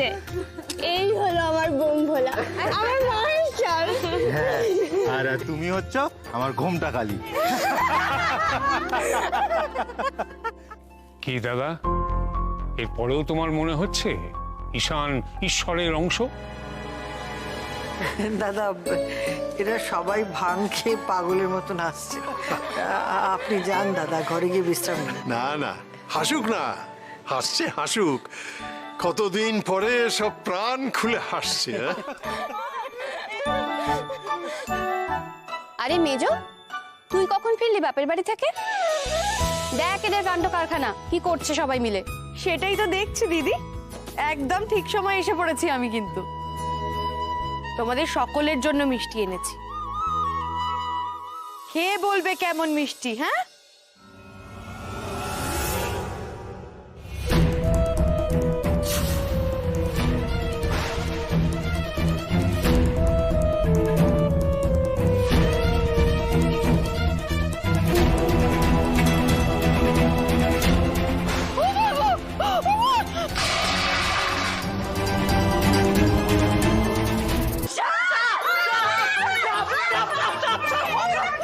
যে এই হলো আমার বোন ভোলা, আমার মায়ের চাল। হ্যাঁ, আর তুমি হচ্ছ আমার ঘোমটা কালী। কি দাদা, এরপরেও তোমার মনে হচ্ছে ঈশান ঈশ্বরের অংশ? দাদা, এরা সবাই ভাং খেয়ে পাগলের মতন হাসছে। আপনি যান দাদা, ঘরে গিয়ে বিশ্রাম নিন। না না, হাসুক না, হাসছে হাসুক, কতদিন পরে সব প্রাণ খুলে হাসছে। আরে মেজো, তুই কখন ফিরলি বাপের বাড়ি থেকে? দেখ এদের কাণ্ড কারখানা কি করছে সবাই মিলে। সেটাই তো দেখছি দিদি, একদম ঠিক সময় এসে পড়েছি আমি। কিন্তু তোমাদের সকলের জন্য মিষ্টি এনেছি, খেয়ে বলবে কেমন মিষ্টি। হ্যাঁ,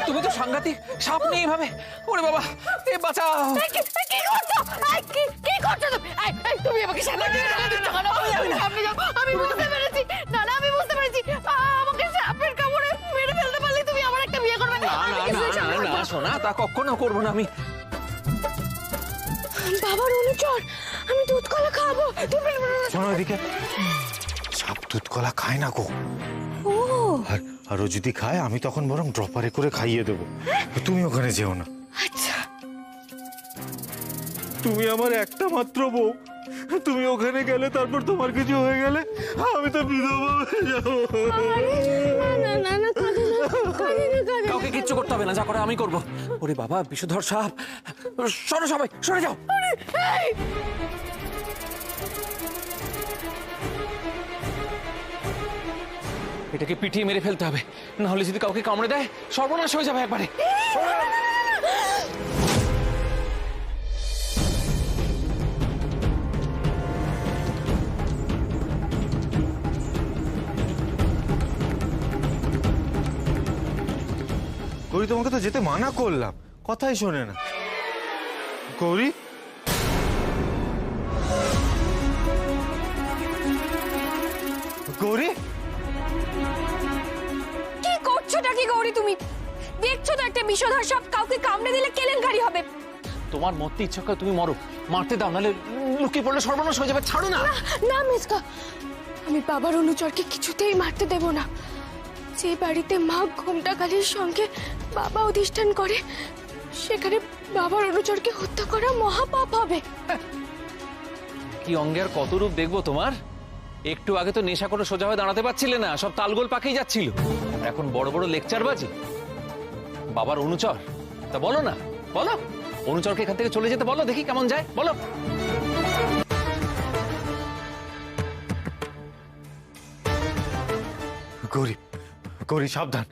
তুমি তো সাংঘাতিক, সাপ নেই ভাবে। ওরে বাবা, এ বাঁচাও। কি করছো তুমি? আমাকে আমি বুঝতে পেরেছি, না না আমি বুঝতে পেরেছি, আমাকে সাপের কামড়ে মেরে ফেলতে পারলে তুমি আমার একটা বিয়ে করবে। না না না না সোনা, তা কখনো করবো না আমি। বাবার অনুচর, আমি দুধ কলা খাবো। শোনো এদিকে, সাপ দুধ কলা খায় না গো। আর ও যদি খায় আমি তখন বরং ড্রপারে করে খাইয়ে দেবো। তুমি ওখানে যেও না। আচ্ছা, তুমি আমার একটা মাত্র বউ, তুমি ওখানে গেলে তারপর তোমার কিছু হয়ে গেলে আমি তো বিধবা হয়ে যাবো। কাউকে কিচ্ছু করতে হবে না, যা করে আমি করবো। ওরে বাবা, বিষধর সাপ। সরো সবাই, সরে যাও। এটাকে পিটিয়ে মেরে ফেলতে হবে, না হলে যদি কাউকে কামড়ে দেয় সর্বনাশ হয়ে যাবে একবারে। গৌরী, তোমাকে তো যেতে মানা করলাম, কথাই শোনে না। গৌরী, গৌরী, কি করছোটা কি গৌরী তুমি? দেখছো তো একটা বিষধর সাপ কাউকে কামড়ে দিলে কেলেঙ্কারি হবে। তোমার মরতে ইচ্ছা করে তুমি মরো, মারতে দাও, নাহলে লুকিয়ে পড়লে সর্বনাশ হয়ে যাবে। ছাড়ো না। না মিসকা, আমি বাবার অনুচরকে কিছুতেই মারতে দেব না। যে বাড়িতে মা ঘোমটা কালীর সঙ্গে বাবা অধিষ্ঠান করে, সেখানে বাবার অনুচরকে হত্যা করা মহাপাপ হবে। কি অঙ্গে আর কত রূপ দেখবো তোমার? একটু আগে তো নেশা করে সোজা হয়ে দাঁড়াতে পারছিলে না, সব তালগোল পাকেই যাচ্ছিল। এখন বড় বড় লেকচার বাজি। বাবার অনুচর, তা বলো না, বলো অনুচরকে এখান থেকে চলে যেতে বলো, দেখি কেমন যায়, বলো। গৌরী, গৌরী সাবধান,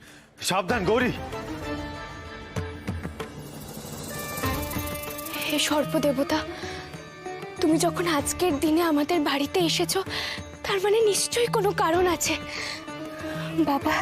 সাবধান গৌরী। হে সর্পদেবতা, তুমি যখন আজকের দিনে আমাদের বাড়িতে এসেছো, তার মানে নিশ্চয়ই কোনো কারণ আছে। বাবা,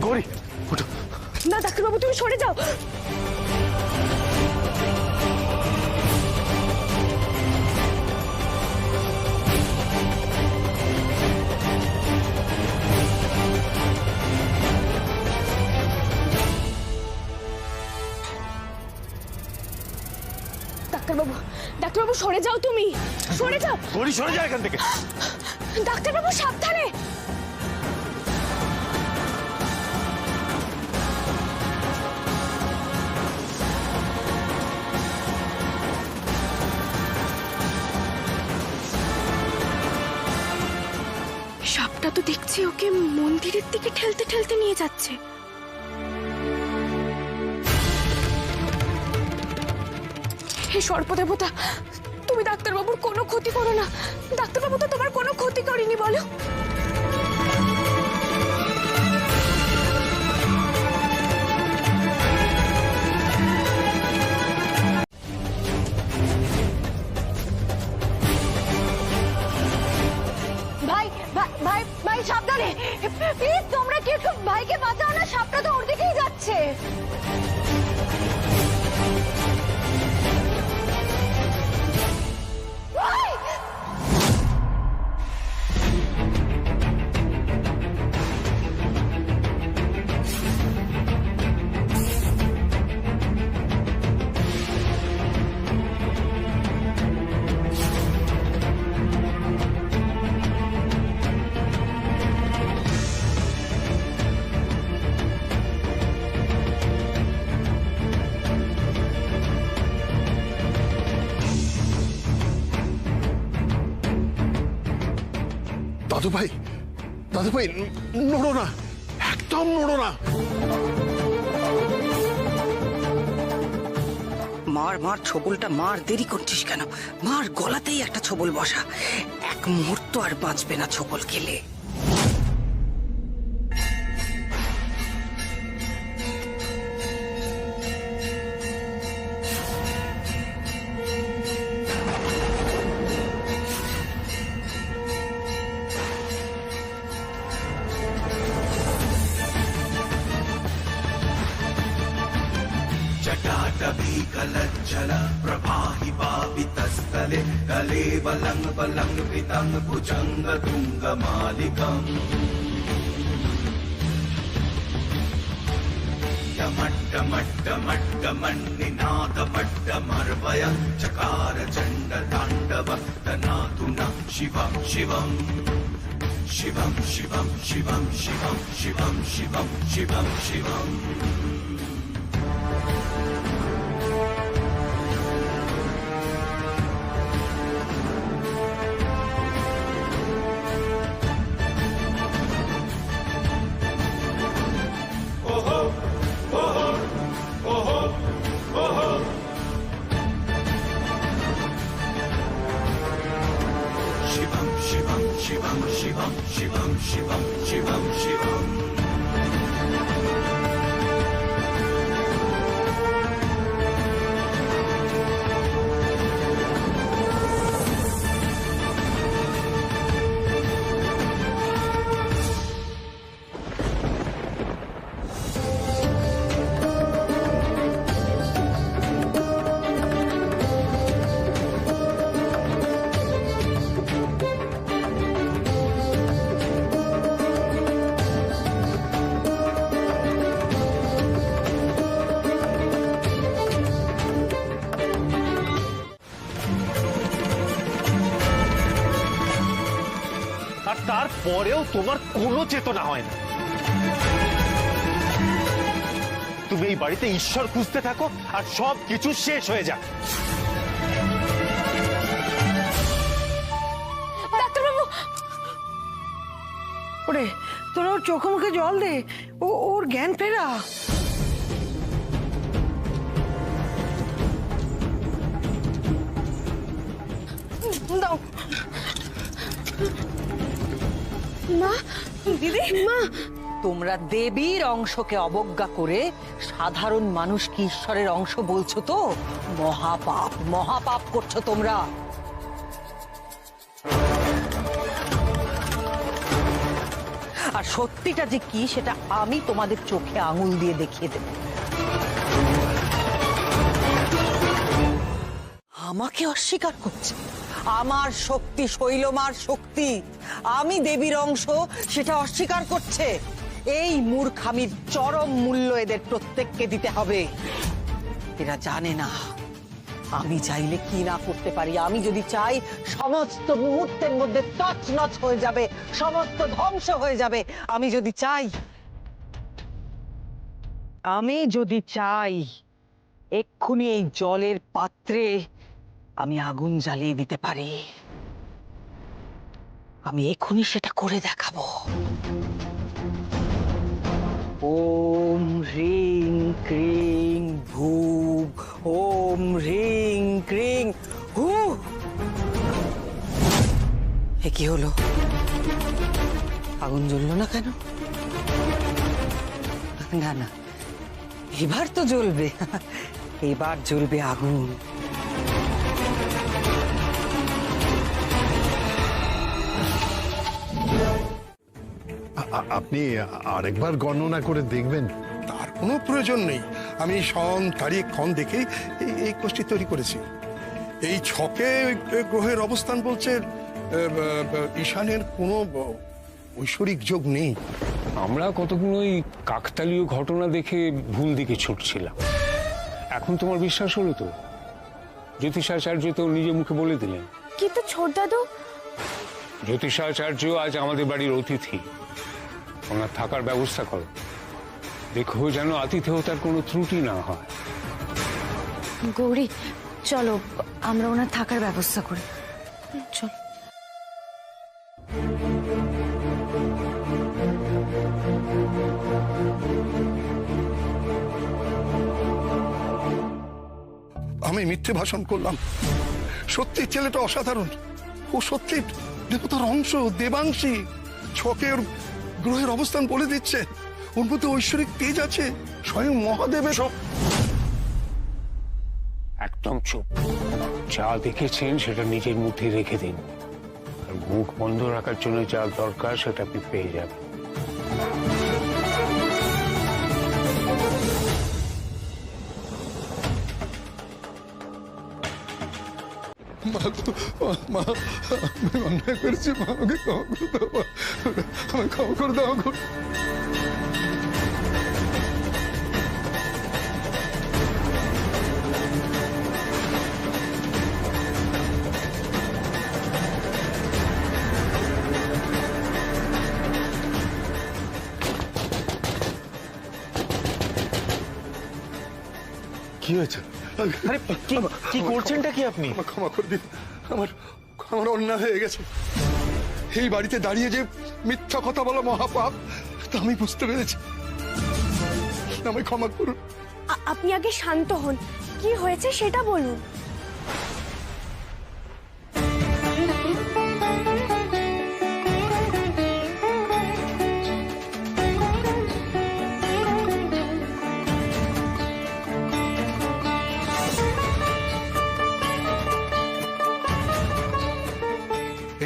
গৌরী ওঠো। না ডাক্তারবাবু, তুমি সরে যাও। ডাক্তারবাবু, ডাক্তারবাবু সরে যাও, তুমি সরে যাও। গৌরী সরে যায় এখান থেকে। ডাক্তারবাবু সাবধানে। সাপটা তো দেখছি ওকে মন্দিরের দিকে ঠেলতে ঠেলতে নিয়ে যাচ্ছে। হে সর্পদেবতা, তুমি তুমি ডাক্তারবাবুর কোনো ক্ষতি করো না। ডাক্তারবাবু তো তোমার কোনো ক্ষতি করেনি, বলো। ভাই ভাই ভাই ভাই সাবধানে, প্লিজ তোমরা কি একটু ভাইকে বাঁচাও না, সাপটা তো ওর দিকেই যাচ্ছে। ভাই! দাদু ভাই, নড়ো না, একদম নড়ো না। মার মার, ছোবলটা মার, দেরি করছিস কেন? মার, গলাতেই একটা ছোবল বসা। এক মুহূর্ত আর বাঁচবে না ছোবল খেলে। जटाटवीकलज्जल प्रभाहि पावितस्थले गले वलङ् वलङ् वितं भुजङ्ग तुङ्गमालिकम् यमट्टमट्टमट्टमन्निनादमट्टमर्वय चकार चण्डताण्डव तनातुना शिवं शिवम् शिवं शिवं शिवं शिवं शिवं शिवं शिवं शिवम् शिवं शिवं शिवं शिवं शिवं शिवं शिवं शिवम् আর তারপরেও তোমার কোনো চেতনা হয় না। তুমি এই বাড়িতে ঈশ্বর খুঁজতে থাকো আর সব কিছু শেষ হয়ে যাক। ডাক্তারবাবু, ওরে, তোরা ওর চোখে মুখে জল দে, ওর জ্ঞান ফেরা। দাও। মা, দিদি, মা। তোমরা দেবীর অংশকে অবজ্ঞা করে সাধারণ মানুষকে ঈশ্বরের অংশ বলছো তো? মহাপাপ, মহাপাপ করছো তোমরা। আর সত্যিটা যে কি সেটা আমি তোমাদের চোখে আঙুল দিয়ে দেখিয়ে দেব। আমাকে অস্বীকার করছে, আমার শক্তি, শৈলমার শক্তি, আমি দেবীর অংশ, সেটা অস্বীকার করছে। এই মূর্খামির চরম মূল্য এদের প্রত্যেককে দিতে হবে। এরা জানে না আমি চাইলে কি না করতে পারি। আমি যদি চাই সমস্ত মুহূর্তের মধ্যে তছনছ হয়ে যাবে, সমস্ত ধ্বংস হয়ে যাবে। আমি যদি চাই এক্ষুনি এই জলের পাত্রে আমি আগুন জ্বালিয়ে দিতে পারি। আমি এক্ষুনি সেটা করে দেখাবো। ওম হ্রিং ক্রিং ভূ, ওম হ্রিং ক্রিং হু। কি হলো? আগুন জ্বললো না কেন? না না, এবার তো জ্বলবে, এবার জ্বলবে আগুন। আপনি আরেকবার গণনা করে দেখবেন। তার কোনো প্রয়োজন নেই। আমি সন তারিখ ক্ষণ দেখেই এই কোষ্ঠী তৈরি করেছি। এই ছকে গ্রহের অবস্থান বলছে ঈশানের কোনো ঐশ্বরিক যোগ নেই। আমরা কতগুলো ওই কাকতালীয় ঘটনা দেখে ভুল দিকে ছুটছিলাম। এখন তোমার বিশ্বাস হলো তো? জ্যোতিষাচার্য তো নিজে মুখে বলে দিলেন। কিন্তু ছোট দাদু, জ্যোতিষাচার্য আজ আমাদের বাড়ির অতিথি, ওনার থাকার ব্যবস্থা করো। দেখো যেন আতিথেয়তার কোনো ত্রুটি না হয়। গৌরী, চলো আমরা ওনার থাকার ব্যবস্থা করি। চল। আমি মিথ্যে ভাষণ করলাম। সত্যি ছেলেটা অসাধারণ। ও সত্যি দেবতার অংশ, দেবাংশী। ছকের গ্রহের অবস্থান বলে দিচ্ছে। ওর মধ্যে ঐশ্বরিক তেজ আছে, স্বয়ং মহাদেবের। একদম চুপ। যা দেখেছেন সেটা নিজের মধ্যে রেখে দিন, আর মুখ বন্ধ রাখার জন্য যা দরকার সেটা আপনি পেয়ে যাবেন। মা, আমি অন্যায় করেছি, মা আমাকে ক্ষমা করে দাও, আমাকে ক্ষমা করে দাও। কি হয়েছে? আরে কি করছেনটা কি আপনি? ক্ষমা করে দিন, আমার অন্যায় হয়ে গেছে। এই বাড়িতে দাঁড়িয়ে যে মিথ্যা কথা বলা মহাপাপ, তা আমি বুঝতে পেরেছি। আমায় ক্ষমা করুন। আপনি আগে শান্ত হন, কি হয়েছে সেটা বলুন।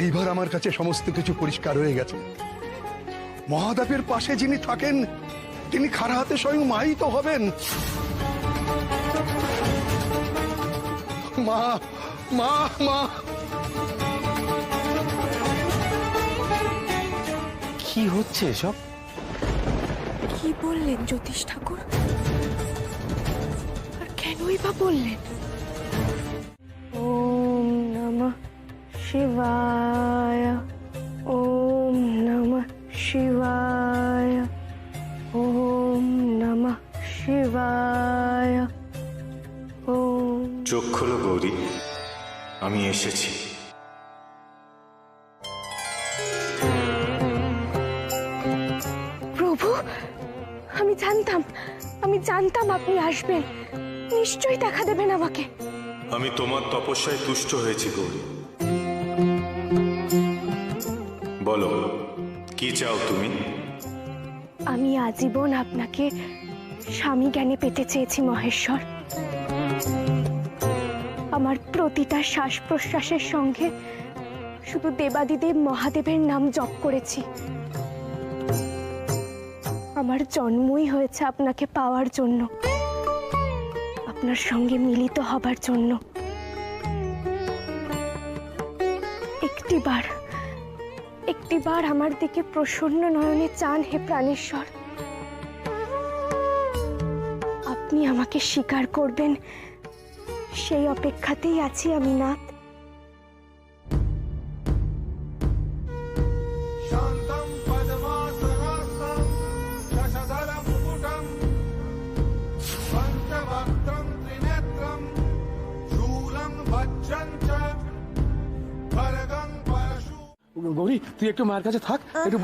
এইবার আমার কাছে সমস্ত কিছু পরিষ্কার হয়ে গেছে। মহাদেবের পাশে যিনি থাকেন তিনি খাড়া হাতে স্বয়ং মাই তো হবেন। মা, মা, মা। কি হচ্ছে এসব? কি বললেন জ্যোতিষ ঠাকুর? আর কেনই বা বললেন? ওম নমঃ শিবায়, ওম নমঃ শিবায়, ওম নমঃ শিবায়, ওম। চোখ খোলো গৌরী, আমি এসেছি। প্রভু, আমি জানতাম আপনি আসবেন। নিশ্চয়ই দেখা দেবেন আমাকে। আমি তোমার তপস্যায় তুষ্ট হয়েছি গৌরী। বলো, কি চাও তুমি? আমি আজীবন আপনাকে স্বামী জ্ঞানে পেতে চেয়েছি মহেশ্বর। আমার প্রতিটা শ্বাস প্রশ্বাসের সঙ্গে শুধু দেবাদিদেব মহাদেবের নাম জপ করেছি। আমার জন্মই হয়েছে আপনাকে পাওয়ার জন্য, আপনার সঙ্গে মিলিত হবার জন্য। একটিবার আমার দিকে প্রসন্ন নয়নে চান হে প্রাণেশ্বর। আপনি আমাকে স্বীকার করবেন সেই অপেক্ষাতেই আছি আমি নাথ। শান্তম পদ্মাসনাস্থম শশধরম মুকুটম পঞ্চবক্ত্রম ত্রিনেত্রম শূলং বজ্রং চ খড়গং পরশু। গৌরী, তুই একটু মায়ের কাছে থাক, একটু।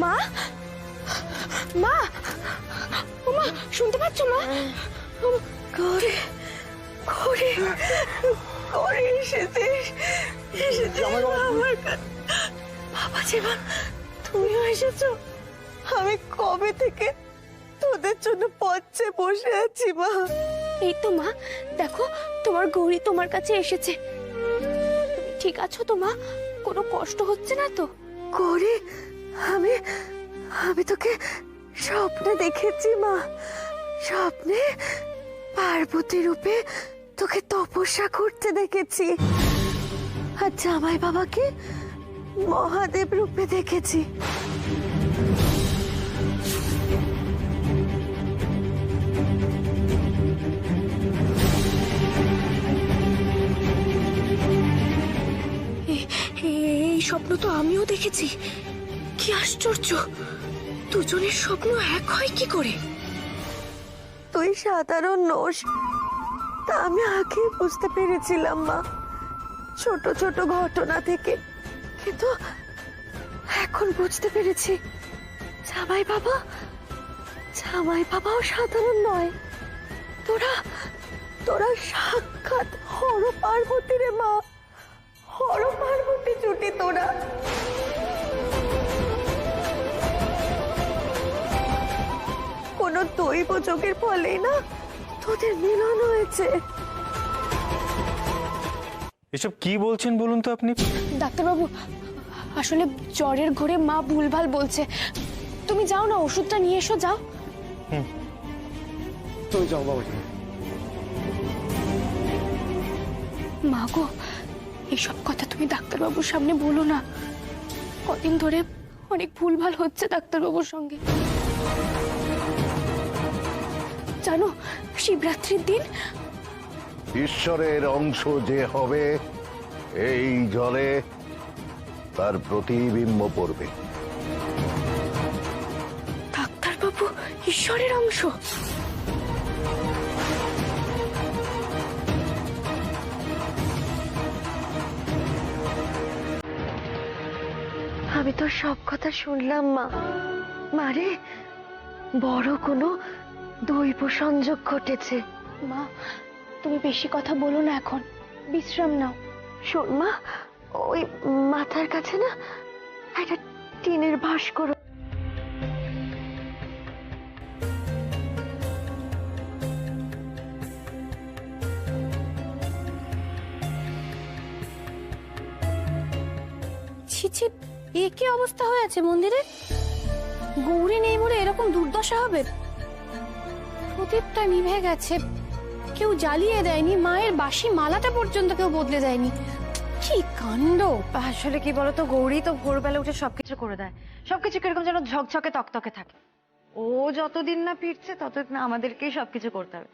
মা, মা, ও মা, শুনতে পাচ্ছ মা? গৌরী, করে করে এসেছিস আমার কাছে। বাবা যে মা, তুমিও এসেছো? আমি কবে থেকে তোদের জন্য পথে বসে আছি মা। এই তো মা, দেখো তোমার গৌরী তোমার কাছে এসেছে। তুমি ঠিক আছো তো মা? কোনো কষ্ট হচ্ছে না তো? গৌরী, আমি আমি তোকে স্বপ্নে দেখেছি মা। স্বপ্নে পার্বতী রূপে তোকে তপস্যা করতে দেখেছি, আর জামাই বাবাকে মহাদেব রূপে দেখেছি। এই স্বপ্ন তো আমিও দেখেছি। কি আশ্চর্য, দুজনের স্বপ্ন এক হয় কি করে? তুই সাধারণ নোস, তা আমি আগে বুঝতে পেরেছিলাম মা, ছোট ছোট ঘটনা থেকে। কিন্তু এখন বুঝতে পেরেছি জামাই বাবাও সাধারণ নয়। তোরা তোরা সাক্ষাৎ হর পার্বতী রে মা, হর পার্বতী জুটি তোরা। কোনো দৈব যোগের ফলেই না তোদের মিলন হয়েছে। এসব কি বলছেন বলুন তো আপনি? ডাক্তারবাবু, আসলে জ্বরের ঘোরে মা ভুলভাল বলছে। তুমি যাও না, ওষুধটা নিয়ে এসো, যাও। তুমি যাও বাবা। মা গো, এইসব কথা তুমি ডাক্তারবাবুর সামনে বলো না। কদিন ধরে অনেক ভুলভাল হচ্ছে ডাক্তারবাবুর সঙ্গে। জানো, শিবরাত্রির দিন ঈশ্বরের অংশ যে হবে, এই জলে তার প্রতিবিম্ব পড়বে। ডাক্তারবাবু ঈশ্বরের অংশ? আমি তো সব কথা শুনলাম মা। মারে, বড় কোনো দৈব সংযোগ ঘটেছে। মা, তুমি বেশি কথা বলো না, এখন বিশ্রাম নাও। শোন মা, ওই মাথার কাছে না একটা টিনের ভাস করো। ছি ছি, এ কি অবস্থা হয়েছে মন্দিরে? গৌরী নেই বলে এরকম দুর্দশা হবে? প্রদীপটা নিভে গেছে, কেউ জ্বালিয়ে দেয়নি, মায়ের বাসি মালাটা পর্যন্ত কেউ বদলে দেয়নি। কি কাণ্ড! আসলে কি বলতো, গৌরী তো ভোরবেলা উঠে সবকিছু করে দেয়, সবকিছু কিরকম যেন ঝকঝকে তকতকে থাকে। ও যতদিন না ফিরছে ততদিন না আমাদেরকেই সবকিছু করতে হবে।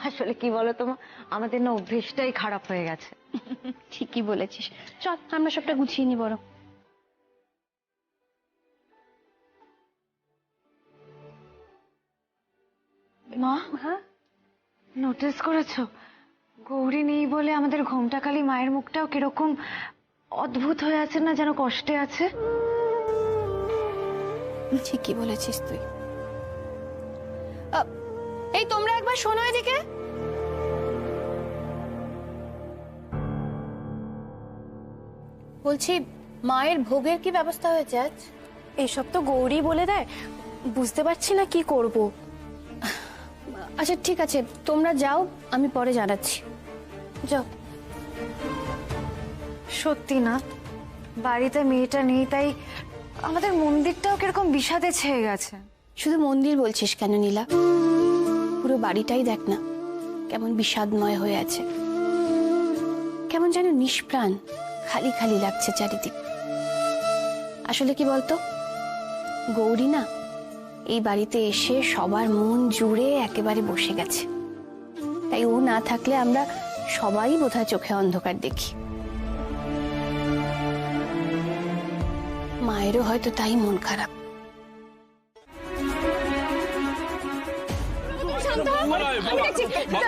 আসলে কি বলতো মা, আমাদের না অভ্যেসটাই খারাপ হয়ে গেছে। ঠিকই বলেছিস, চল আমরা সবটা গুছিয়ে নি বরং। মা, হ্যাঁ, নোটিস করেছো গৌরী নেই বলে আমাদের ঘোমটাকালী মায়ের মুখটাও কিরকম অদ্ভুত হয়ে আছে না, যেন কষ্টে আছে। ঠিকই বলেছিস তুই। এই তোমরা একবার শোনো এদিকে। বলছি, মায়ের ভোগের কি ব্যবস্থা হয়েছে আজ? এসব তো গৌরী বলে দেয়, বুঝতে পারছি না কি করব। আচ্ছা ঠিক আছে, তোমরা যাও, আমি পরে জানাচ্ছি। যাও। সত্যি না, বাড়িতে মেয়েটা নেই, তাই আমাদের মন্দিরটাও কিরকম বিষাদে ছেয়ে গেছে। শুধু মন্দির বলছিস কেন নীলা? পুরো বাড়িটাই দেখ না কেমন বিষাদময় হয়ে আছে, কেমন যেন নিষ্প্রাণ, খালি খালি লাগছে চারিদিক। আসলে কি বলতো, গৌরী না এই বাড়িতে এসে সবার মন জুড়ে একেবারে বসে গেছে, তাই ও না থাকলে আমরা সবাই বোধহয় চোখে অন্ধকার দেখি। মায়েরও হয়তো তাই মন খারাপ।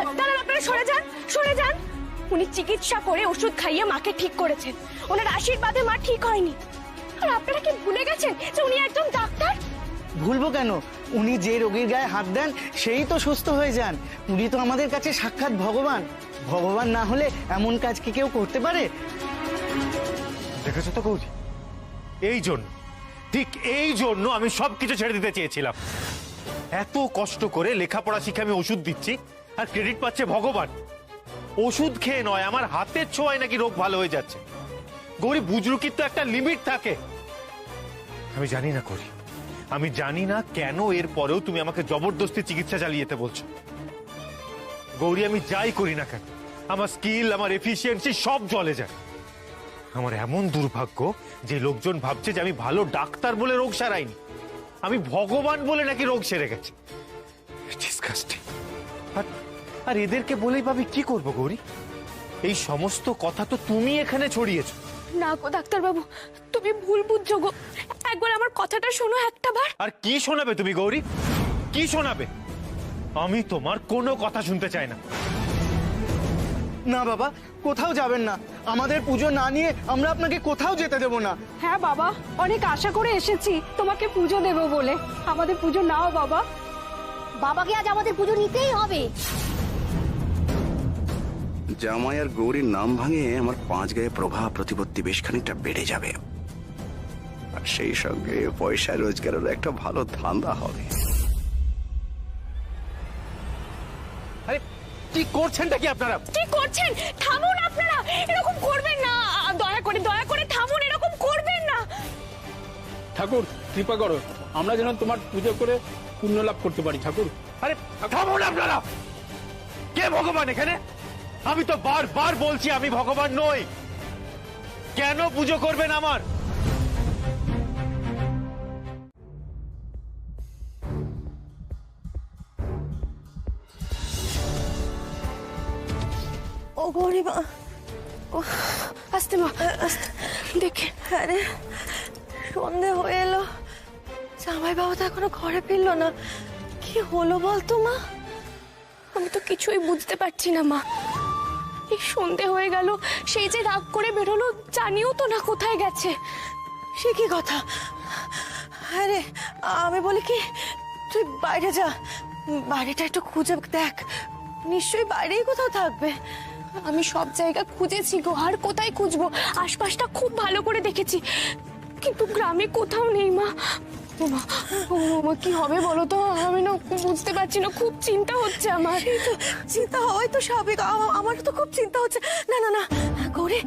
আপনারা সরে যান, সরে যান। উনি চিকিৎসা করে ওষুধ খাইয়ে মাকে ঠিক করেছেন, ওনার আশীর্বাদে মা ঠিক হয়নি। আর আপনারা কি ভুলে গেছেন যে উনি একজন ডাক্তার? ভুলবো কেন? উনি যে রোগীর গায়ে হাত দেন সেই তো সুস্থ হয়ে যান। উনি তো আমাদের কাছে সাক্ষাৎ ভগবান। ভগবান না হলে এমন কাজ কি কেউ করতে পারে? দেখেছো তো গৌরী, এই জন্য, ঠিক এই জন্য আমি সবকিছু ছেড়ে দিতে চেয়েছিলাম। এত কষ্ট করে লেখাপড়া শিখে আমি ওষুধ দিচ্ছি, আর ক্রেডিট পাচ্ছে ভগবান। ওষুধ খেয়ে নয়, আমার হাতের ছোঁয়ায় নাকি রোগ ভালো হয়ে যাচ্ছে। গৌরী, বুজরুকির তো একটা লিমিট থাকে। আমি জানি না গৌরী, আমি জানি না কেন এর পরেও তুমি আমাকে জবরদস্তি চিকিৎসা চালিয়ে যেতে বলছো। গৌরী, আমি যাই করি না কেন, আমার স্কিল, আমার এফিসিয়েন্সি সব জলে যায়। আমার এমন দুর্ভাগ্য যে লোকজন ভাবছে যে আমি ভালো ডাক্তার বলে রোগ সারাইনি, আমি ভগবান বলে নাকি রোগ সেরে গেছে। ডিসকাস্টিং। আর এদেরকে বলেই ভাবি কি করব গৌরী? এই সমস্ত কথা তো তুমি এখানে ছড়িয়েছো। না গো ডাক্তারবাবু, তুমি ভুল বুঝছো গো। একবার আমার কথাটা শোনো একটা বার। আর কি শোনাবে তুমি গৌরী, কি শোনাবে? আমি তোমার কোনো কথা শুনতে চাই না। না বাবা, কোথাও যাবেন না। আমাদের পুজো না নিয়ে আমরা আপনাকে কোথাও যেতে দেব না। হ্যাঁ বাবা, অনেক আশা করে এসেছি তোমাকে পুজো দেব বলে। আমাদের পুজো নাও বাবা। বাবাকে আজ আমাদের পুজো নিতেই হবে। জামাই আর গৌরীর নাম ভাঙে আমার 5 গায়ে প্রভাব প্রতিপত্তি বেশ খানিকটা বেড়ে যাবে, আর সেই সঙ্গে পয়সা রোজগারের একটা ভালো ধান্দা হবে। আরে কি করছেনটা কি আপনারা? কি করছেন? থামুন আপনারা, এরকম করবেন না। দয়া করে থামুন, এরকম করবেন না। ঠাকুর কৃপা করো, আমরা যেন তোমার পুজো করে পুণ্য লাভ করতে পারি ঠাকুর। আরে থামুন আপনারা। কে ভগবান এখানে? আমি তো বারবার বলছি আমি ভগবান নই। কেন পুজো করবেন আমার? ও গরিমা, আস্তে মা, আস্তে দেখে। আরে সন্ধে হয়ে এলো, জামাই বাবু তো এখনো ঘরে ফিরলো না। কি হলো বলতো মা? আমি তো কিছুই বুঝতে পারছি না মা। এই সন্ধে হয়ে গেল, সেই যে রাগ করে বেরোলো, জানিও তো না কোথায় গেছে। সে কি কথা? আরে আমি বলি কি, তুই বাইরে যা, বাড়িটা একটু খুঁজে দেখ, নিশ্চয়ই বাইরেই কোথাও থাকবে। আমি সব জায়গা খুঁজেছি গো, আর কোথায় খুঁজবো? আশপাশটা খুব ভালো করে দেখেছি, কিন্তু গ্রামে কোথাও নেই মা। ও মা, কি হবে বলো তো? আমি না বুঝতে পারছি না, খুব চিন্তা হচ্ছে আমার। চিন্তা হয় তো স্বাভাবিক, আমারও তো খুব চিন্তা হচ্ছে। না না না গৌরী,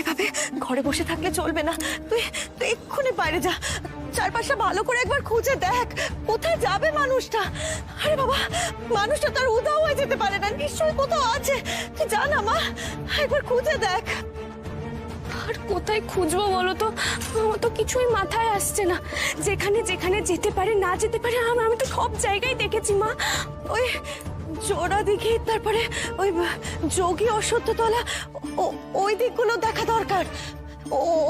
এভাবে ঘরে বসে থাকলে চলবে না। তুই এক্ষুনি বাইরে যা, চারপাশটা ভালো করে একবার খুঁজে দেখ, কোথায় যাবে মানুষটা। আরে বাবা, মানুষটা তার উধাও হয়ে যেতে পারে না, নিশ্চয়ই কোথাও আছে। তুই জানা মা, একবার খুঁজে দেখ। আর কোথায় খুঁজবো বলো তো? আমার তো কিছুই মাথায় আসছে না। যেখানে যেখানে যেতে পারে, না যেতে পারে, আমি তো সব জায়গায় দেখেছি মা। ওই জোড়া দিঘি, তারপরে ওই যোগী অশ্বত্থতলা, ওই দিকগুলো দেখা দরকার।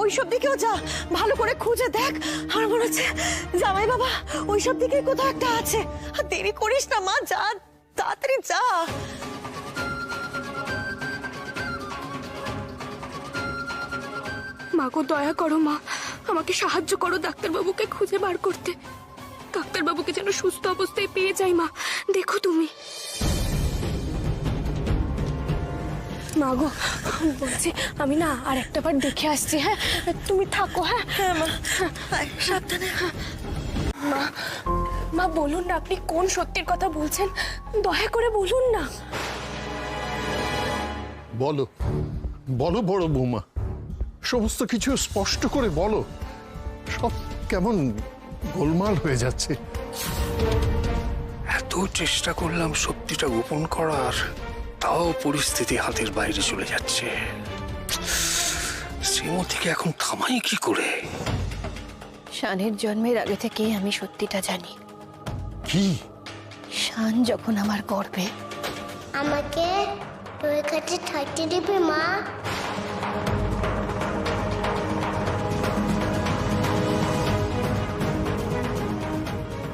ওইসব দিকেও যা, ভালো করে খুঁজে দেখ। আর মনে হচ্ছে জামাই বাবা ওইসব দিকে কোথাও একটা আছে। আর দেরি করিস না মা, যা, তাড়াতাড়ি যা। মা গো, দয়া করো মা, আমাকে সাহায্য করো ডাক্তারবাবুকে খুঁজে বার করতে। ডাক্তারবাবুকে যেন সুস্থ অবস্থায় পেয়ে যাই মা, দেখো তুমি। মা গো, বলছি আমি না আর একটা বার দেখে আসছি। হ্যাঁ, তুমি থাকো। হ্যাঁ হ্যাঁ মা, সাবধানে। মা বলুন না, আপনি কোন সত্যির কথা বলছেন? দয়া করে বলুন না। বলো বলো বড় বৌমা, সমস্ত কিছু স্পষ্ট করে বলো। সব কেমন গোলমাল হয়ে যাচ্ছে। এত চেষ্টা করলাম সত্যিটা গোপন করার, তাও পরিস্থিতি হাতের বাইরে চলে যাচ্ছে। শ্রীমতীকে এখন থামাই কি করে? শানের জন্মের আগে থেকেই আমি সত্যিটা জানি। কি? শান যখন আমার গর্ভে। আমাকে তোর কাছে থাকতে দিবি মা?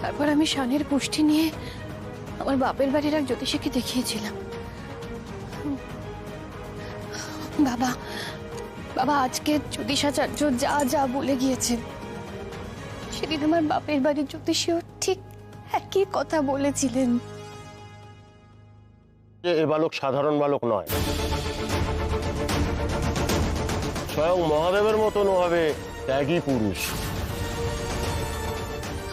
তারপর আমি শানের পুষ্টি নিয়ে আমার বাপের বাড়ির এক জ্যোতিষীকে দেখিয়েছিলাম। বাবা আজকে জ্যোতিষাচার্য যা যা বলে গিয়েছেন সেদিন আমার বাপের বাড়ির জ্যোতিষীও ঠিক একই কথা বলেছিলেন। যে এ বালক সাধারণ বালক নয়, স্বয়ং মহাদেবের মতন হবে ত্যাগী পুরুষ।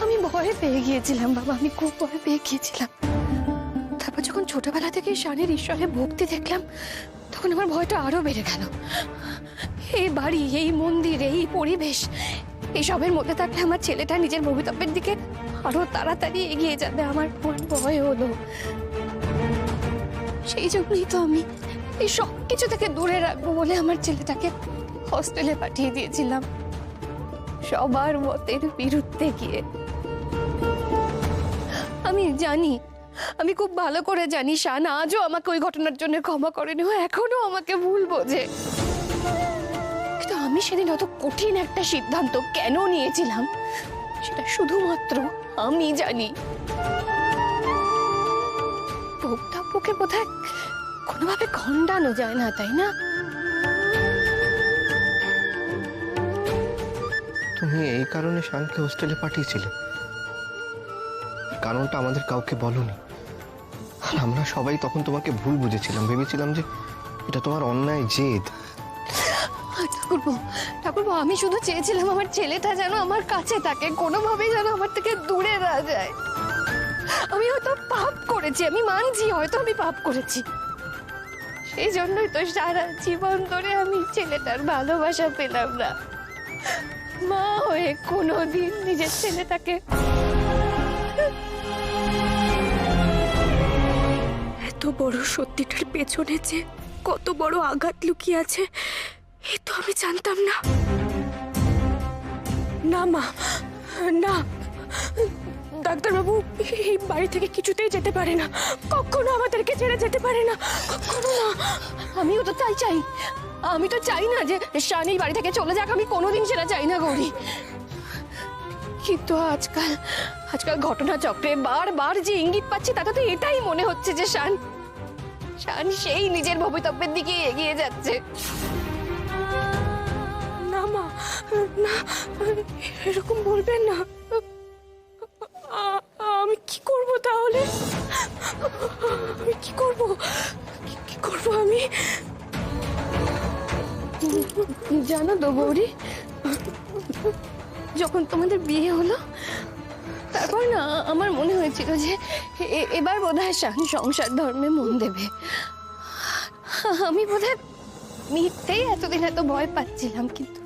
আমি ভয় পেয়ে গিয়েছিলাম বাবা, আমি খুব ভয় পেয়ে গিয়েছিলাম। তারপর যখন ছোটবেলা থেকে শানের ঈশ্বরের ভক্তি দেখলাম, তখন আমার ভয়টা আরো বেড়ে গেল। এই বাড়ি, এই মন্দির, এই পরিবেশ, এইসবের মধ্যে থাকলে আমার ছেলেটা নিজের ভবিতব্যের দিকে আরো তাড়াতাড়ি এগিয়ে যাবে, আমার ভয় হলো। সেই জন্যই তো আমি এই সব কিছু থেকে দূরে রাখবো বলে আমার ছেলেটাকে হস্টেলে পাঠিয়ে দিয়েছিলাম, সবার মতের বিরুদ্ধে গিয়ে। আমি জানি, আমি খুব ভালো করে জানি শান আজও আমাকে ওই ঘটনার জন্য ক্ষমা করেনি, ও এখনো আমাকে ভুল বোঝে। কিন্তু আমি সেদিন অত কঠিন একটা সিদ্ধান্ত কেন নিয়েছিলাম সেটা শুধুমাত্র আমি জানি। বক্তব্যকে বোধহয় কোনোভাবে খণ্ডানো যায় না, তাই না? তুমি এই কারণে শানকে হোস্টেলে পাঠিয়েছিলে? কারণটা আমাদের কাউকে বলনি। আর আমরা সবাই তখন তোমাকে ভুল বুঝেছিলাম, ভেবেছিলাম যে এটা তোমার অন্যায় জেদ। ঠাকুরপো, আমি শুধু চেয়েছিলাম আমার ছেলেটা যেন আমার কাছে থাকে, কোনোভাবেই যেন আমার থেকে দূরে না যায়। আমি হয়তো পাপ করেছি, আমি মানছি, হয়তো আমি পাপ করেছি। সেই জন্যই তো সারা জীবন ধরে আমি ছেলেটার ভালোবাসা পেলাম না। মা হয়ে কোনোদিন নিজের ছেলেটাকে এত বড় সত্যিটার পেছনে যে কত বড় আঘাত লুকিয়ে আছে এ তো আমি জানতাম না। না মা, না, ডাক্তারবাবু এই বাড়ি থেকে কিছুতেই যেতে পারে না, কখনো আমাদেরকে ছেড়ে যেতে পারে না, কখনো না। আমিও তো তাই চাই, আমি তো চাই না যে শান এই বাড়ি থেকে চলে যাক, আমি কোনোদিন সেটা চাই না গৌরী। কিন্তু আজকাল ঘটনা চক্রে বারবার যে ইঙ্গিত পাচ্ছি তাতে তো এটাই মনে হচ্ছে যে শান সেই নিজের ভবিতব্যের দিকে এগিয়ে যাচ্ছে। না মা, না, এরকম বলবেন না। আমি কি করব তাহলে? আমি কি করব? কি করব আমি? জানো তো গৌরী, যখন তোমাদের বিয়ে হলো তারপর না আমার মনে হয়েছিল যে এবার বোধহয় শান সংসার ধর্মে মন দেবে। আমি বোধহয় মিথ্যেই এতদিন এত ভয় পাচ্ছিলাম, কিন্তু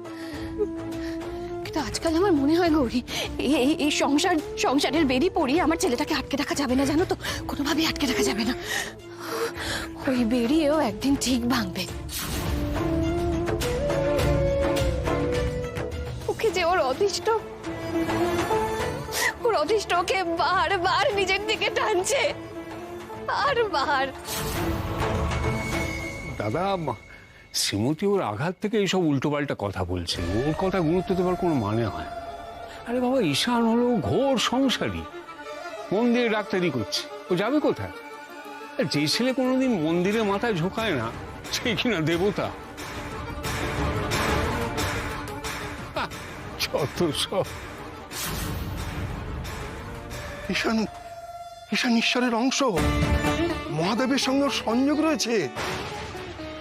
আজকাল আমার মনে হয় গৌরী এই সংসারের বেরি পড়িয়ে আমার ছেলেটাকে আটকে রাখা যাবে না, জানো তো, কোনোভাবেই আটকে রাখা যাবে না। ওই বেরিয়েও একদিন ঠিক ভাঙবে। ওকে যে ওর অদৃষ্ট ওকে বারবার নিজের দিকে টানছে, বারবার। দাদা, শ্রীমতী ওর আঘাত থেকে এইসব উল্টোপাল্টা কথা বলছে, ওর কথা গুরুত্ব দেওয়ার কোনো মানে হয়? আরে বাবা, ঈশান হলো ঘোর সংসারী, মন্দিরে ডাক্তারি করছে, ও যাবে কোথায়? যে ছেলে কোনোদিন মন্দিরে মাথায় ঝোঁকায় না সে কিনা দেবতা? যত সব। ঈশান ঈশ্বরের অংশ, মহাদেবের সঙ্গে ওর সংযোগ রয়েছে।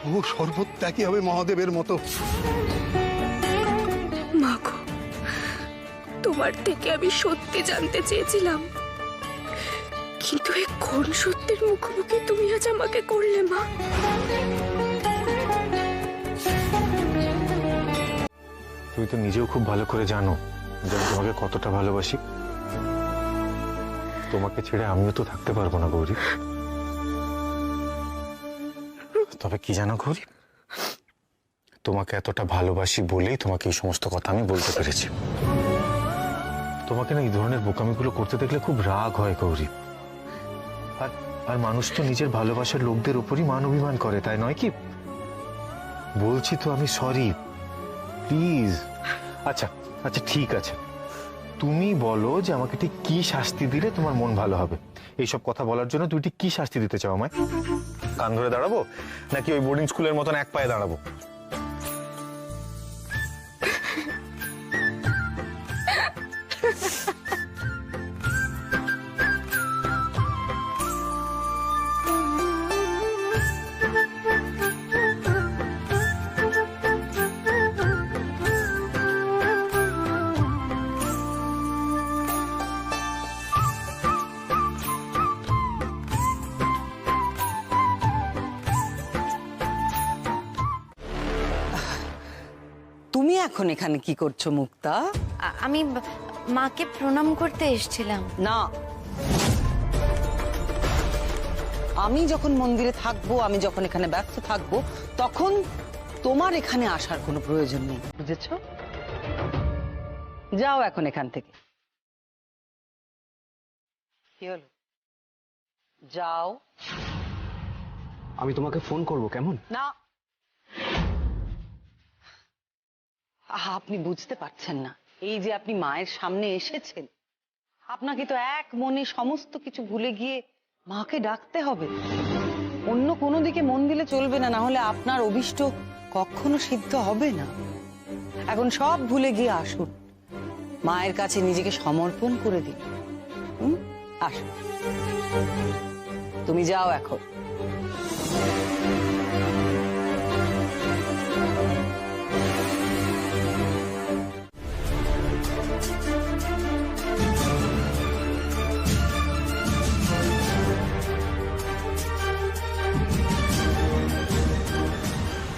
ও সর্বত্যাগী হবে মহাদেবের মতো। মা গো, তোমার থেকে আমি সত্যি জানতে চেয়েছিলাম, কিন্তু এই কোন সত্যের মুখোমুখি তুমি আজ আমাকে করলে মা? তুমি তো নিজেও খুব ভালো করে জানো যে আমি তোমাকে কতটা ভালোবাসি। তোমাকে ছেড়ে আমিও তো থাকতে পারবো না গৌরী। তবে কি জানো গৌরী, তোমাকে এতটা ভালোবাসি বলেই তোমাকে এই সমস্ত কথা আমি বলতে পেরেছি। তোমাকে না এই ধরনের বোকামিগুলো করতে দেখলে খুব রাগ হয় গৌরী। আর মানুষ তো নিজের ভালোবাসার লোকদের উপরই মান অভিমান করে, তাই নয় কি? বলছি তো আমি সরি, প্লিজ। আচ্ছা ঠিক আছে, তুমি বলো যে আমাকে ঠিক কি শাস্তি দিলে তোমার মন ভালো হবে। এইসব কথা বলার জন্য তুই ঠিক কি শাস্তি দিতে চাও আমায়? কান ধরে দাঁড়াবো নাকি ওই বোর্ডিং স্কুলের মতন এক পায়ে দাঁড়াবো? এখন এখানে কি করছো মুক্তা? আমি মাকে প্রণাম করতে এসেছিলাম। না, আমি যখন মন্দিরে থাকবো, আমি যখন এখানে ব্যস্ত থাকবো, তখন তোমার এখানে আসার কোনো প্রয়োজন নেই, বুঝেছো? যাও এখন এখান থেকে। কি হলো? যাও। আমি তোমাকে ফোন করব, কেমন? না, আপনি বুঝতে পারছেন না, এই যে আপনি মায়ের সামনে এসেছেন, আপনাকে তো এক মনে সমস্ত কিছু ভুলে গিয়ে মাকে ডাকতে হবে। অন্য কোনো দিকে মন দিলে চলবে না, না হলে আপনার অভিষ্ট কখনো সিদ্ধ হবে না। এখন সব ভুলে গিয়ে আসুন, মায়ের কাছে নিজেকে সমর্পণ করে দিন। আসুন, তুমি যাও এখন।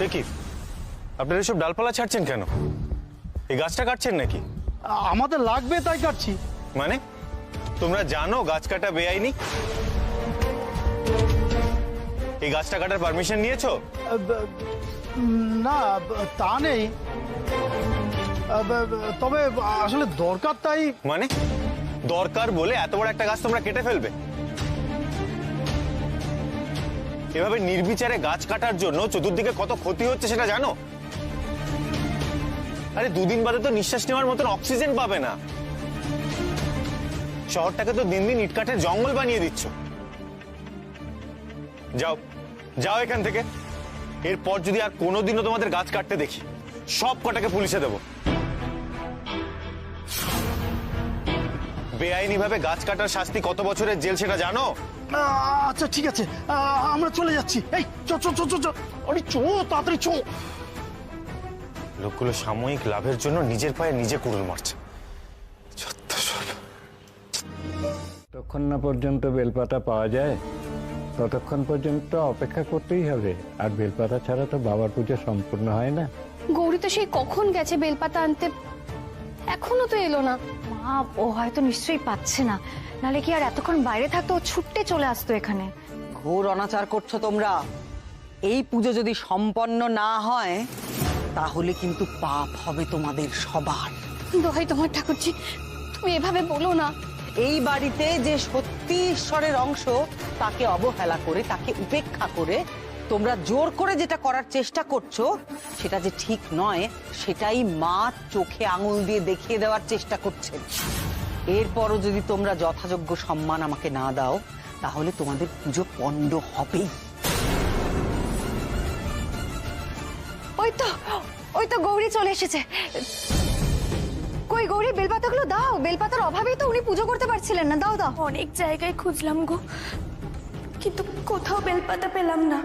দেখি আপনারা এসব ডালপালা ছাড়ছেন কেন? এই গাছটা কাটছেন নাকি? আমাদের লাগবে তাই কাটছি। মানে তোমরা জানো গাছ কাটা বেআইনি? এই গাছটা কাটার পারমিশন নিয়েছো? না, তা নেই, তবে আসলে দরকার তাই। মানে দরকার বলে এত বড় একটা গাছ তোমরা কেটে ফেলবে? এভাবে নির্বিচারে গাছ কাটার জন্য চতুর্দিকে কত ক্ষতি হচ্ছে সেটা জানো? আরে দুদিন বাদে তো নিঃশ্বাস নেওয়ার মতন অক্সিজেন পাবে না। শহরটাকে তো দিন দিন ইটকাঠের জঙ্গল বানিয়ে দিচ্ছ। যাও যাও এখান থেকে। এরপর যদি আর কোনোদিনও তোমাদের গাছ কাটতে দেখি, সব কটাকে পুলিশে দেবো। বেআইনি ভাবে গাছ কাটার শাস্তি কত বছরের জেল সেটা জানো? আচ্ছা ঠিক আছে, আমরা চলে যাচ্ছি। এই চো চো চো চো চো, আরে চো, তাড়াতাড়ি চো। লোকগুলো সাময়িক লাভের জন্য নিজের পায়ে নিজে কুড়ুল মারছে। যতক্ষণ না পর্যন্ত বেলপাতা পাওয়া যায় ততক্ষণ পর্যন্ত অপেক্ষা করতেই হবে। আর বেলপাতা ছাড়া তো বাবার পুজো সম্পূর্ণ হয় না। গৌরী তো সেই কখন গেছে বেলপাতা আনতে, এখনো তো এলো না। মা, ও হয়তো নিশ্চয়ই পাচ্ছে না, নালে কি আর এতক্ষণ বাইরে থাকতো? ও ছুটতে চলে আসতো এখানে। ঘোর অনাচার করছো তোমরা। এই পুজো যদি সম্পন্ন না হয় তাহলে কিন্তু পাপ হবে তোমাদের সবার। দোহাই তোমার ঠাকুরজি, তুমি এভাবে বলো না। এই বাড়িতে যে সত্যি ঈশ্বরের অংশ, তাকে অবহেলা করে, তাকে উপেক্ষা করে তোমরা জোর করে যেটা করার চেষ্টা করছো, সেটা যে ঠিক নয়, সেটাই মা চোখে আঙুল দিয়ে দেখিয়ে দেওয়ার চেষ্টা করছে। এরপরও যদি তোমরা যথাযোগ্য সম্মান আমাকে না দাও, তাহলে তোমাদের পুজো পণ্ড হবেই। ওই তো গৌরী চলে এসেছে। কই গৌরী, বেলপাতাগুলো দাও। বেলপাতার অভাবেই তো উনি পুজো করতে পারছিলেন না। দাও দাও। অনেক জায়গায় খুঁজলাম গো, কিন্তু কোথাও বেলপাতা পেলাম না।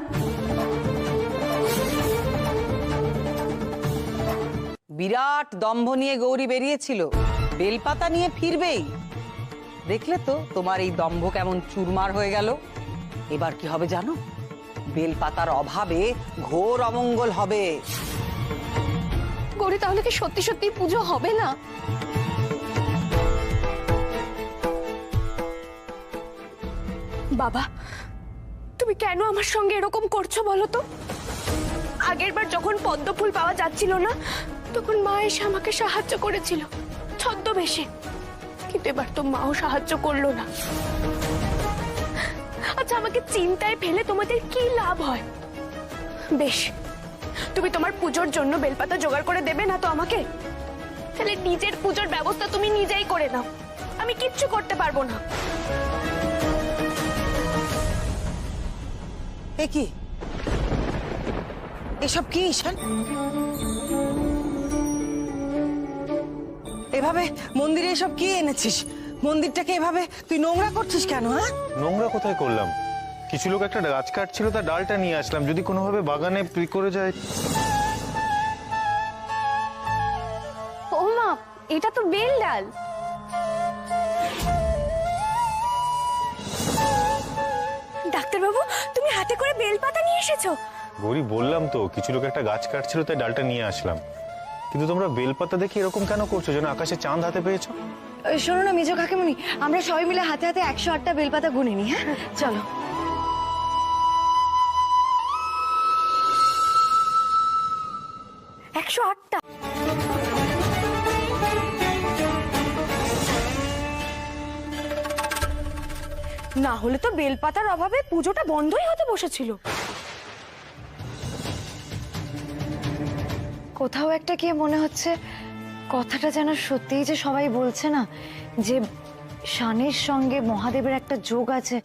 বিরাট দম্ভ নিয়ে গৌরী বেরিয়েছিল, বেলপাতা নিয়ে ফিরবেই। দেখলে তো তোমার এই দম্ভ কেমন চুরমার হয়ে গেল। এবার কি হবে জানো? বেলপাতার অভাবে ঘোর অমঙ্গল হবে। গৌরী, তাহলে কি সত্যি সত্যি পুজো হবে না? বাবা, তুমি কেন আমার সঙ্গে এরকম করছো বলো তো? আগের বার যখন পদ্ম ফুল পাওয়া যাচ্ছিল না, তখন মা এসে আমাকে সাহায্য করেছিল ছদ্মবেশে, কিন্তু এবার তো মাও সাহায্য করলো না। আচ্ছা, আমাকে চিন্তায় ফেলে তোমাদের কি লাভ হয়? বেশ, তুমি তোমার পুজোর জন্য বেলপাতা জোগাড় করে দেবে না তো আমাকে? তাহলে নিজের পুজোর ব্যবস্থা তুমি নিজেই করে নাও, আমি কিচ্ছু করতে পারবো না। এ কি, এসব কি ঈশান? এভাবে মন্দিরে এসব কি এনেছিস? মন্দিরটাকে এভাবে তুই নোংরা করছিস কেন? হ্যাঁ, নোংরা কোথায় করলাম? কিছু লোক একটা গাছ কাটছিল, তার ডালটা নিয়ে আসলাম, যদি কোনোভাবে বাগানে করে যায়। ও মা, এটা তো বেল ডাল। ডাক্তারবাবু, তুমি হাতে করে বেলপাতা নিয়ে এসেছো? গৌরী, বললাম তো কিছু লোক একটা গাছ কাটছিল, তাই ডালটা নিয়ে আসলাম। কিন্তু তোমরা বেলপাতা দেখে এরকম কেন করছো, যেন আকাশে চাঁদ হাতে পেয়েছো? শোনো না মেজো কাকিমণি, আমরা সবাই মিলে হাতে হাতে 108টা বেলপাতা গুনে নি। হ্যাঁ চলো। না হলে তো বেলপাতার অভাবে পুজোটা বন্ধই হতে বসেছিল। কোথাও একটা কি মনে হচ্ছে কথাটা যেন সত্যিই যে সবাই বলছে না, যে শানের সঙ্গে মহাদেবের একটা যোগ আছে।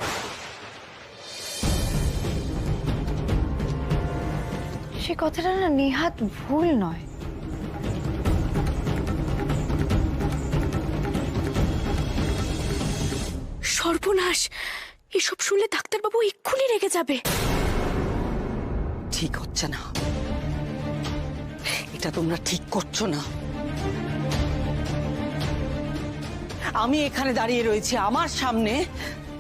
সে কথাটা না নেহাত ভুল নয়। সর্বনাশ, এসব শুনলে ডাক্তারবাবু এক্ষুনি রেগে যাবে। ঠিক হচ্ছে না, এটা তোমরা ঠিক করছো না। আমি এখানে দাঁড়িয়ে রয়েছি, আমার সামনে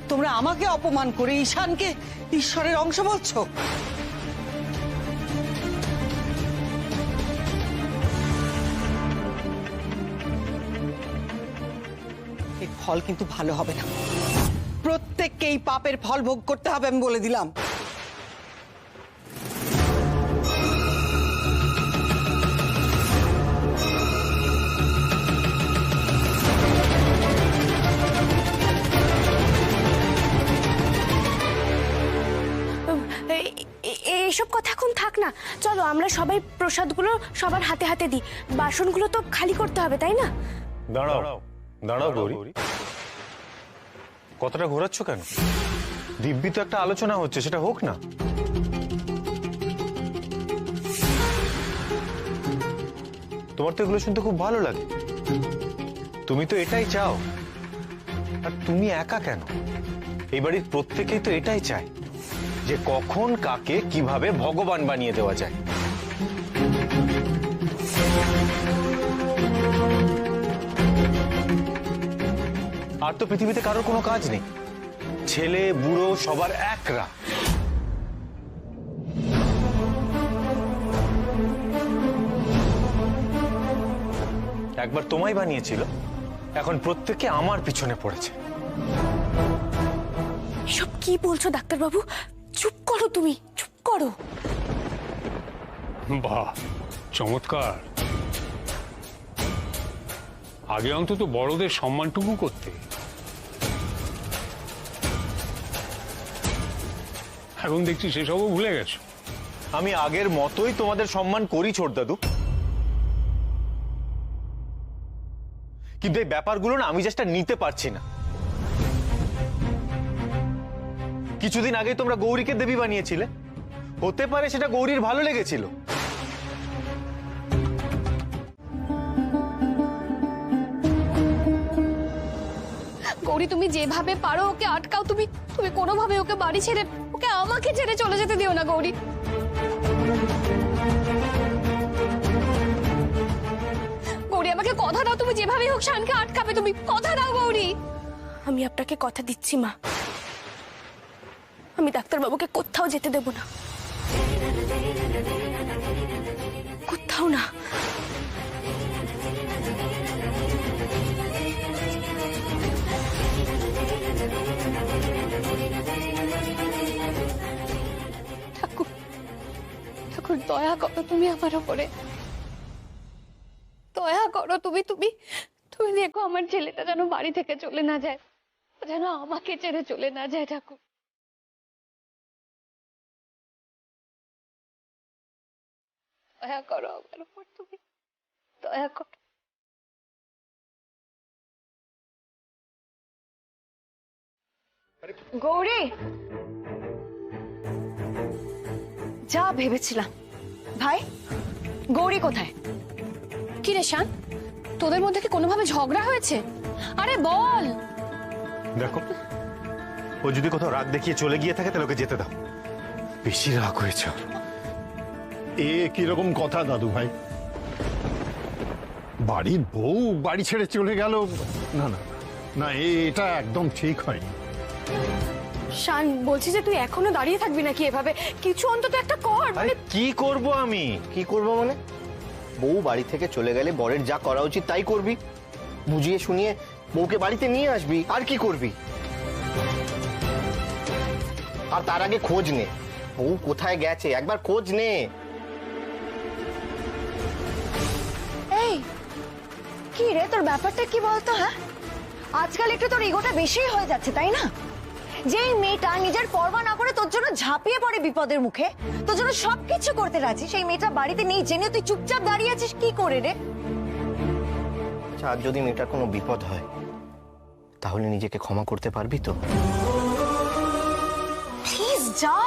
তোমরা আমাকে অপমান করে ঈশানকে ঈশ্বরের অংশ বলছো। এর ফল কিন্তু ভালো হবে না, প্রত্যেককে এই পাপের ফল ভোগ করতে হবে, আমি বলে দিলাম। এইসব কথা এখন থাক না, চলো আমরা সবাই প্রসাদগুলো সবার হাতে হাতে দিই। বাসনগুলো তো খালি করতে হবে, তাই না? দাঁড়াও দাঁড়াও গৌরী, কথাটা ঘোরাচ্ছ কেন? দিব্যি তো একটা আলোচনা হচ্ছে, সেটা হোক না। তোমার তো এগুলো শুনতে খুব ভালো লাগে, তুমি তো এটাই চাও। আর তুমি একা কেন, এই বাড়ির প্রত্যেকেই তো এটাই চায়, যে কখন কাকে কিভাবে ভগবান বানিয়ে দেওয়া যায়। আর তো পৃথিবীতে কারোর কোনো কাজ নেই, ছেলে বুড়ো সবার একরা। একবার তোমায় বানিয়েছিল, এখন প্রত্যেকে আমার পিছনে পড়েছে। সব কি বলছো ডাক্তারবাবু? চুপ করো, তুমি চুপ করো। বাহ, চমৎকার। আগে অন্তত বড়দের সম্মানটুকু করতে, এখন দেখছি সেসবও ভুলে গেছো। আমি আগের মতোই তোমাদের সম্মান করি ছোট দাদু, কিন্তু এই ব্যাপারগুলো না আমি জাস্ট নিতে পারছি না। কিছুদিন আগে তোমরা গৌরীকে দেবী বানিয়েছিলে, হতে পারে সেটা গৌরীর ভালো লেগেছিল। গৌরী, তুমি যেভাবে পারো ওকে আটকাও। তুমি তুমি কোনোভাবে ওকে বাড়ি ছেড়ে, ওকে আমাকে ছেড়ে চলে যেতে দিও না গৌরী। গৌরী, আমাকে কথা দাও, তুমি যেভাবেই হোক শানকে আটকাবে। তুমি কথা দাও গৌরী। আমি আপনাকে কথা দিচ্ছি মা, আমি ডাক্তারবাবুকে কোথাও যেতে দেব না, কোথাও না। ঠাকুর, ঠাকুর দয়া করো তুমি আমার উপরে, দয়া করো তুমি। তুমি তুমি দেখো আমার ছেলেটা যেন বাড়ি থেকে চলে না যায়, যেন আমাকে ছেড়ে চলে না যায়। ঠাকুর দয়া করো আমার উপর, তুমি দয়া করো। গৌরী, যা ভেবেছিলাম। ভাই, গৌরী কোথায়? কি রে শান, তোদের মধ্যে কি কোনোভাবে ঝগড়া হয়েছে? আরে বল। দেখো, ও যদি কোথাও রাগ দেখিয়ে চলে গিয়ে থাকে তাহলে ওকে যেতে দাও। বেশি রাগ হয়েছে। এ কিরকম কথা দাদু ভাই? বাড়ির বউ বাড়ি ছেড়ে চলে গেল? না না না, এটা একদম ঠিক হয়নি। শান, বলছি যে তুই এখনো দাঁড়িয়ে থাকবি নাকি এভাবে? কিছু অন্তত একটা কর। আরে কি করব আমি? কি করব মানে? বউ বাড়ি থেকে চলে গেলে বরের যা করা উচিত তাই করবি, বুঝিয়ে শুনিয়ে বউকে বাড়িতে নিয়ে আসবি, আর কি করবি? আর তার আগে খোঁজ নে, বউ কোথায় গেছে একবার খোঁজ নে। এই কি রে, তোর ব্যাপারটা কি বলতো? হ্যাঁ, আজকাল একটু তোর ইগোটা বেশিই হয়ে যাচ্ছে, তাই না? যেই মেয়েটা নিজের পরোয়া না করে তোর জন্য ঝাঁপিয়ে পড়ে বিপদের মুখে, তোর জন্য সবকিছু করতে রাজি, সেই মেয়েটা বাড়িতে নেই জেনে তুই চুপচাপ দাঁড়িয়ে আছিস কি করে রে? আচ্ছা, আর যদি মেয়েটার কোনো বিপদ হয় তাহলে নিজেকে ক্ষমা করতে পারবি তো? প্লিজ যা।